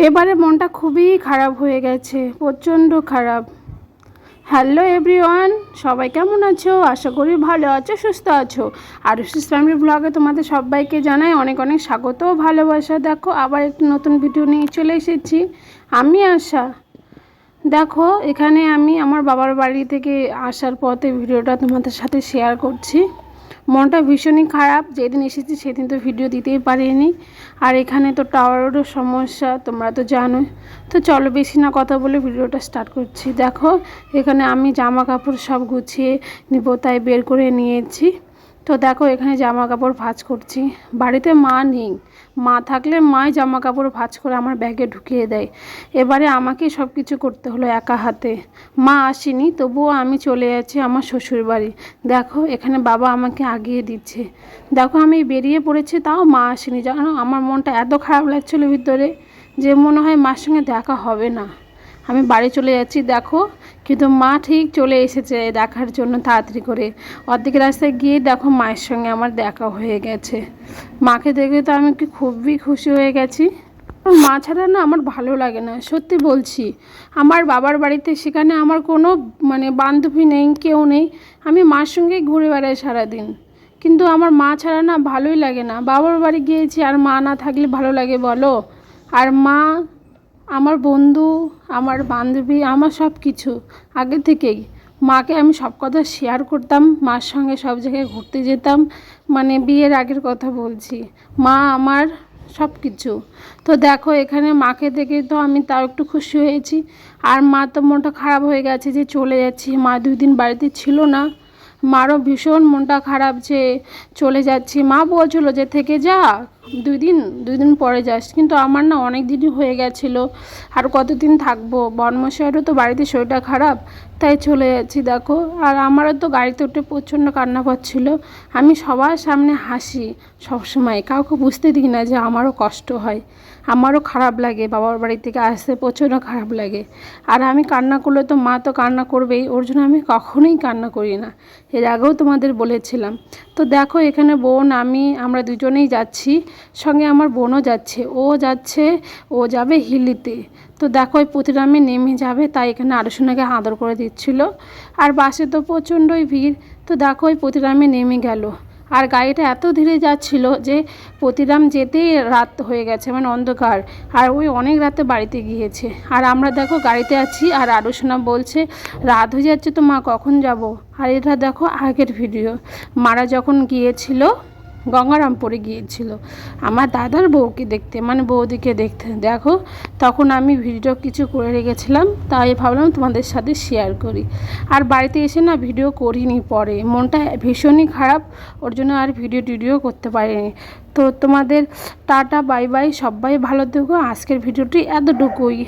এবারে মনটা খুবই খারাপ হয়ে গেছে, প্রচণ্ড খারাপ। হ্যালো এভরিওয়ান, সবাই কেমন আছো? আশা করি ভালো আছো, সুস্থ আছো। আর ফ্যামিলি ব্লগে তোমাদের সবাইকে জানাই অনেক অনেক স্বাগত ও ভালোবাসা। দেখো আবার একটি নতুন ভিডিও নিয়ে চলে এসেছি। আমি আশা। দেখো এখানে আমি আমার বাবার বাড়ি থেকে আসার পথে ভিডিওটা তোমাদের সাথে শেয়ার করছি। মনটা ভীষণই খারাপ, যেদিন এসেছি সেদিন তো ভিডিও দিতেই পারিনি। আর এখানে তো টাওয়ারেরও সমস্যা, তোমরা তো জানোই। তো চলো বেশি না কথা বলে ভিডিওটা স্টার্ট করছি। দেখো এখানে আমি জামা কাপড় সব গুছিয়ে নিব তাই বের করে নিয়েছি। তো দেখো এখানে জামা কাপড় ভাঁজ করছি। বাড়িতে মা নেই, মা থাকলে মাই জামা কাপড় ভাঁজ করে আমার ব্যাগে ঢুকিয়ে দেয়। এবারে আমাকে সব কিছু করতে হলো একা হাতে। মা আসেনি, তবুও আমি চলে যাচ্ছি আমার শ্বশুর বাড়ি। দেখো এখানে বাবা আমাকে আগিয়ে দিচ্ছে। দেখো আমি বেরিয়ে পড়েছি, তাও মা আসেনি। জানো আমার মনটা এত খারাপ লাগছিল ভিতরে যে মনে হয় মার সঙ্গে দেখা হবে না। আমি বাড়ি চলে যাচ্ছি দেখো, কিন্তু মা ঠিক চলে এসেছে দেখার জন্য তাড়াতাড়ি করে। অর্ধেক রাস্তায় গিয়ে দেখো মায়ের সঙ্গে আমার দেখা হয়ে গেছে। মাকে দেখে তো আমি কি খুবই খুশি হয়ে গেছি। মা ছাড়া না আমার ভালো লাগে না, সত্যি বলছি। আমার বাবার বাড়িতে সেখানে আমার কোনো বান্ধবী নেই, কেউ নেই। আমি মার সঙ্গেই ঘুরে বেড়াই সারাদিন। কিন্তু আমার মা ছাড়া না ভালোই লাগে না। বাবার বাড়ি গিয়েছি, আর মা না থাকলে ভালো লাগে বলো? আর মা আমার বন্ধু, আমার বান্ধবী, আমার সব কিছু আগে থেকেই। মাকে আমি সব কথা শেয়ার করতাম, মার সঙ্গে সব জায়গায় ঘুরতে যেতাম। বিয়ের আগের কথা বলছি। মা আমার সব কিছু। তো দেখো এখানে মাকে দেখে তো আমি তাও একটু খুশি হয়েছি। আর মা তো মনটা খারাপ হয়ে গেছে যে চলে যাচ্ছি। মা 2 দিন বাড়িতে ছিল না। মারও ভীষণ মনটা খারাপ যে চলে যাচ্ছি। মা বলছিল যে থেকে যা, 2 দিন পরে যাস, কিন্তু আমার না অনেক দিনই হয়ে গেছিলো। আর কতদিন থাকবো? বর্মশাইয়েরও তো বাড়িতে শরীরটা খারাপ, তাই চলে যাচ্ছি দেখো। আর আমারও তো গাড়িতে উঠে প্রচণ্ড কান্না পাচ্ছিল। আমি সবার সামনে হাসি সবসময়, কাউকে বুঝতে দিই না যে আমারও কষ্ট হয়, আমারও খারাপ লাগে। বাবার বাড়ি থেকে আসতে প্রচণ্ড খারাপ লাগে। আর আমি কান্না করলে তো মা তো কান্না করবেই, ওর জন্য আমি কখনোই কান্না করি না। এর আগেও তোমাদের বলেছিলাম। তো দেখো এখানে বোন আমরা দুজনেই যাচ্ছি, সঙ্গে আমার বোনও যাচ্ছে। ও যাবে হিলিতে। তো দেখো ওই প্রতিরামে নেমে যাবে, তাই এখানে আরশোনাকে আদর করে দিচ্ছিল। আর বাসে তো প্রচণ্ডই ভিড়। তো দেখো ওই প্রতিরামে নেমে গেল। আর গাড়িটা এত ধীরে যাচ্ছিল যে প্রতিরাম যেতেই রাত হয়ে গেছে, অন্ধকার। আর ওই অনেক রাতে বাড়িতে গিয়েছে। আর আমরা দেখো গাড়িতে আছি, আর আরশোনা বলছে রাত হয়ে যাচ্ছে তো মা, কখন যাব? আর এটা দেখো আগের ভিডিও। মারা যখন গিয়েছিল গঙ্গারামপুরে গিয়েছিল আমার দাদার বউকে দেখতে, বৌদিকে দেখতে। দেখো তখন আমি ভিডিও কিছু করে রেখেছিলাম, তাই ভাবলাম তোমাদের সাথে শেয়ার করি। আর বাড়িতে এসে না ভিডিও করিনি, পরে মনটা ভীষণই খারাপ, ওর জন্য আর ভিডিও করতে পারিনি। তো তোমাদের টাটা বাই বাই, সবাই ভালো থেকো। আজকের ভিডিওটি এতটুকুই।